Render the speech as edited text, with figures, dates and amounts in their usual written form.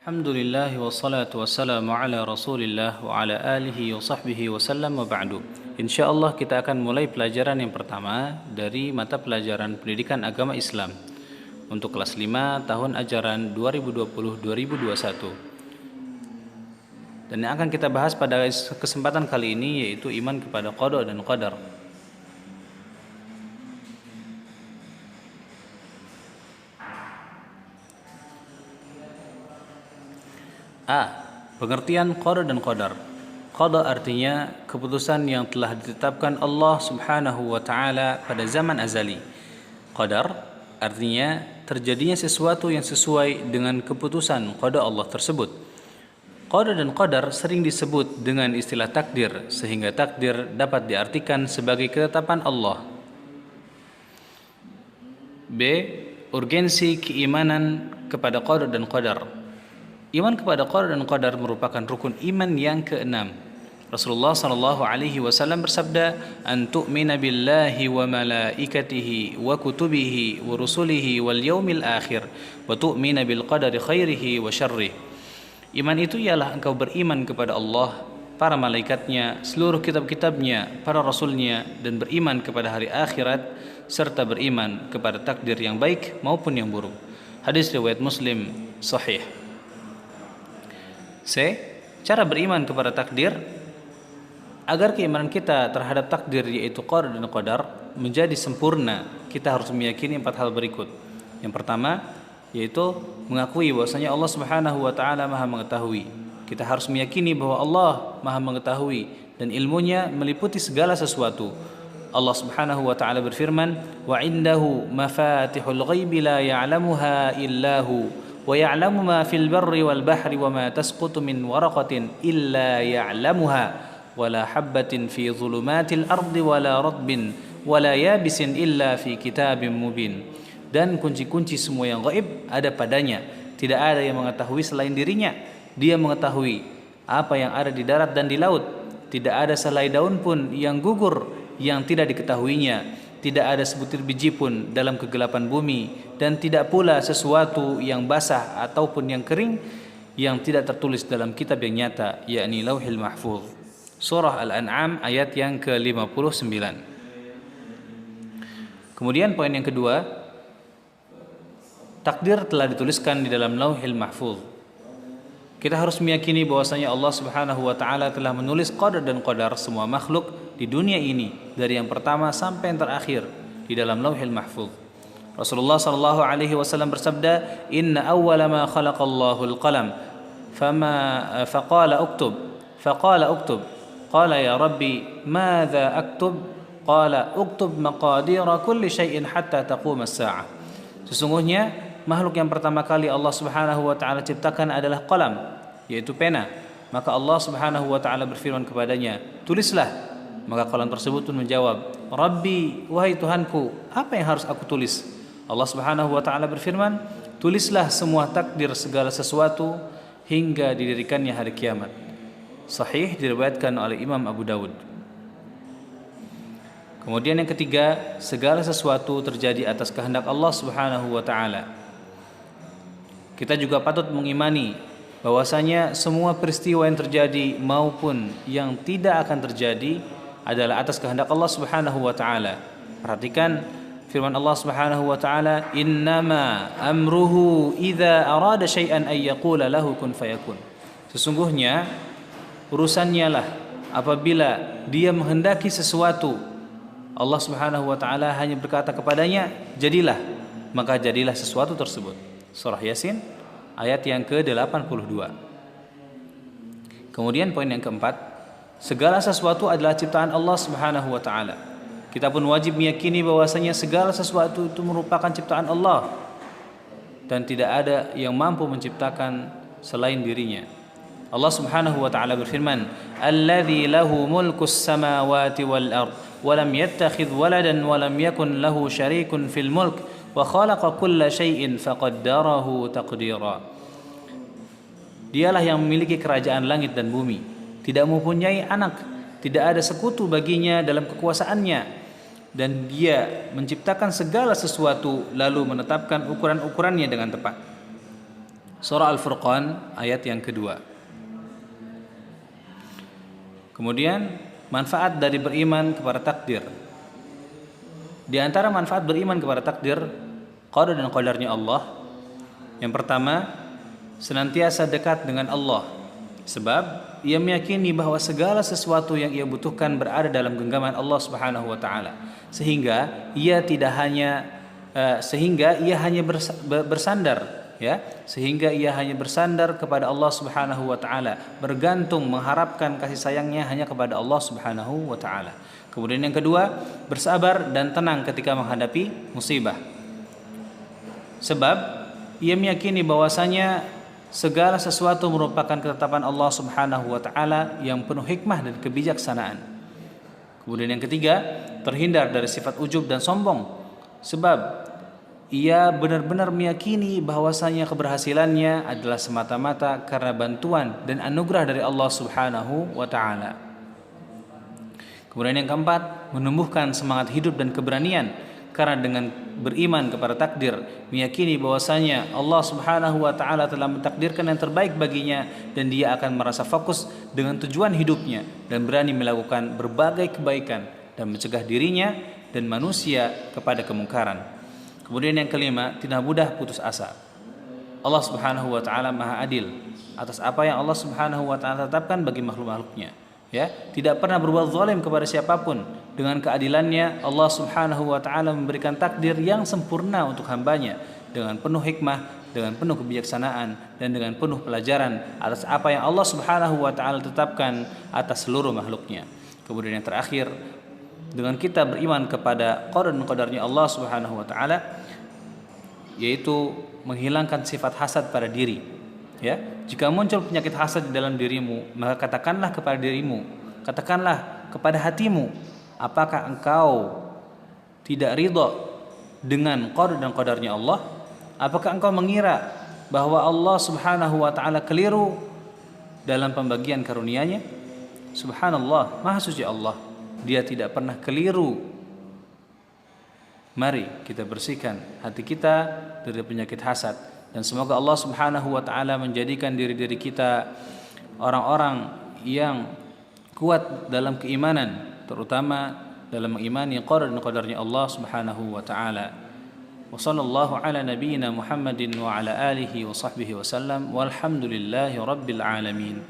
Alhamdulillah wassalatu wassalamu ala rasulillah wa ala alihi wa sahbihi wasallam wa ba'du. InsyaAllah kita akan mulai pelajaran yang pertama dari mata pelajaran pendidikan agama Islam untuk kelas 5 tahun ajaran 2020-2021. Dan yang akan kita bahas pada kesempatan kali ini yaitu iman kepada qada dan qadar. Pengertian qada dan qadar. Qada artinya keputusan yang telah ditetapkan Allah Subhanahu wa taala pada zaman azali. Qadar artinya terjadinya sesuatu yang sesuai dengan keputusan qada Allah tersebut. Qada dan qadar sering disebut dengan istilah takdir, sehingga takdir dapat diartikan sebagai ketetapan Allah. B. Urgensi keimanan kepada qada dan qadar. Iman kepada qada dan qadar merupakan rukun iman yang keenam. Rasulullah sallallahu alaihi wasallam bersabda, "An tu'mina billahi wa malaikatihi wa kutubihi wa rusulihi wal yaumil akhir wa tu'mina bil qadari khairihi wa syarrih." Iman itu ialah engkau beriman kepada Allah, para malaikatnya, seluruh kitab-kitabnya, para rasulnya, dan beriman kepada hari akhirat serta beriman kepada takdir yang baik maupun yang buruk. Hadis riwayat Muslim sahih. C. Cara beriman kepada takdir. Agar keimanan kita terhadap takdir yaitu qada dan qadar menjadi sempurna, kita harus meyakini 4 hal berikut. Yang pertama yaitu mengakui bahwasanya Allah Subhanahu wa taala Maha mengetahui. Kita harus meyakini bahwa Allah Maha mengetahui dan ilmunya meliputi segala sesuatu. Allah Subhanahu wa taala berfirman, "Wa 'indahu mafatihul ghaibi la ya'lamuha illahu wa ya'lamu ma fil barri wal bahri wa ma tasqutu min waraqatin illa ya'lamuha wa la habbatin fi dhulumatil ardi wa la ratbin wa la yabisin illa fi kitabim mubin." Dan kunci-kunci semua yang gaib ada padanya, tidak ada yang mengetahui selain dirinya. Dia mengetahui apa yang ada di darat dan di laut. Tidak ada selai daun pun yang gugur yang tidak diketahuinya. Tidak ada sebutir biji pun dalam kegelapan bumi, dan tidak pula sesuatu yang basah ataupun yang kering yang tidak tertulis dalam kitab yang nyata, yakni Lauhil Mahfuz. Surah Al-An'am ayat yang ke-59. Kemudian poin yang kedua, takdir telah dituliskan di dalam Lauhil Mahfuz. Kita harus meyakini bahwasanya Allah Subhanahu wa taala telah menulis qada dan qadar semua makhluk di dunia ini dari yang pertama sampai yang terakhir di dalam Lauhil Mahfuz. Rasulullah sallallahu alaihi wasallam bersabda, "Inna awwala ma khalaqallahu al-qalam faqala uktub qala ya rabbi madza aktub qala uktub maqadira kulli syai'in hatta taqum as-sa'ah." Sesungguhnya makhluk yang pertama kali Allah Subhanahu wa taala ciptakan adalah qalam, yaitu pena. Maka Allah Subhanahu wa taala berfirman kepadanya, "Tulislah." Maka qalam tersebut pun menjawab, "Rabbi, wahai Tuhanku, apa yang harus aku tulis?" Allah Subhanahu wa taala berfirman, "Tulislah semua takdir segala sesuatu hingga didirikannya hari kiamat." Sahih diriwayatkan oleh Imam Abu Dawud. Kemudian yang ketiga, segala sesuatu terjadi atas kehendak Allah Subhanahu wa taala. Kita juga patut mengimani bahwasanya semua peristiwa yang terjadi maupun yang tidak akan terjadi adalah atas kehendak Allah Subhanahu wa taala. Perhatikan firman Allah Subhanahu wa taala, "Innama amruhu idza arada syai'an ay yaqula lahu kun fayakun." Sesungguhnya urusannya lah apabila dia menghendaki sesuatu, Allah Subhanahu wa taala hanya berkata kepadanya, "Jadilah," maka jadilah sesuatu tersebut. Surah Yasin ayat yang ke-82. Kemudian poin yang keempat, segala sesuatu adalah ciptaan Allah Subhanahu wa taala. Kita pun wajib meyakini bahwasanya segala sesuatu itu merupakan ciptaan Allah dan tidak ada yang mampu menciptakan selain dirinya. Allah Subhanahu wa taala berfirman, "Alladzi lahu mulkus samawati wal ard wa lam yattakhidh waladan wa lam yakun lahu syarikun fil mulk wa khalaqa kulla syai'in faqaddarahu taqdira." Dialah yang memiliki kerajaan langit dan bumi, tidak mempunyai anak, tidak ada sekutu baginya dalam kekuasaannya, dan dia menciptakan segala sesuatu lalu menetapkan ukuran-ukurannya dengan tepat. Surah Al-Furqan ayat yang kedua. Kemudian manfaat dari beriman kepada takdir. Di antara manfaat beriman kepada takdir, qada dan qadarnya Allah, yang pertama, senantiasa dekat dengan Allah. Sebab ia meyakini bahwa segala sesuatu yang ia butuhkan berada dalam genggaman Allah Subhanahu wa taala. Sehingga ia hanya bersandar, ya, sehingga ia hanya bersandar kepada Allah Subhanahu wa taala, bergantung mengharapkan kasih sayangnya hanya kepada Allah Subhanahu wa taala. Kemudian yang kedua, bersabar dan tenang ketika menghadapi musibah. Sebab ia meyakini bahwasanya segala sesuatu merupakan ketetapan Allah Subhanahu wa taala yang penuh hikmah dan kebijaksanaan. Kemudian yang ketiga, terhindar dari sifat ujub dan sombong. Sebab ia benar-benar meyakini bahwasanya keberhasilannya adalah semata-mata karena bantuan dan anugerah dari Allah Subhanahu wa taala. Kemudian yang keempat, menumbuhkan semangat hidup dan keberanian, karena dengan beriman kepada takdir, meyakini bahwasanya Allah Subhanahu wa taala telah mentakdirkan yang terbaik baginya dan dia akan merasa fokus dengan tujuan hidupnya dan berani melakukan berbagai kebaikan dan mencegah dirinya dan manusia kepada kemungkaran. Kemudian yang kelima, tidak mudah putus asa. Allah Subhanahu wa taala Maha Adil atas apa yang Allah Subhanahu wa taala tetapkan bagi makhluk-makhluknya. Ya, tidak pernah berbuat zalim kepada siapapun. Dengan keadilannya Allah Subhanahu wa taala memberikan takdir yang sempurna untuk hambanya dengan penuh hikmah, dengan penuh kebijaksanaan, dan dengan penuh pelajaran atas apa yang Allah Subhanahu wa taala tetapkan atas seluruh makhluknya. Kemudian yang terakhir, dengan kita beriman kepada qada dan qadarnya Allah Subhanahu wa taala, yaitu menghilangkan sifat hasad pada diri. Ya, jika muncul penyakit hasad di dalam dirimu, maka katakanlah kepada dirimu, katakanlah kepada hatimu, apakah engkau tidak ridha dengan qada dan qadarnya Allah? Apakah engkau mengira bahwa Allah Subhanahu wa taala keliru dalam pembagian karunia-Nya? Subhanallah, Maha Suci Allah, Dia tidak pernah keliru. Mari kita bersihkan hati kita dari penyakit hasad, dan semoga Allah Subhanahu wa taala menjadikan diri-diri kita orang-orang yang kuat dalam keimanan, terutama dalam mengimani qada dan qadarnya Allah Subhanahu wa taala. Wa sallallahu ala nabiyyina Muhammadin wa ala alihi wa sahbihi wasallam walhamdulillahi rabbil alamin.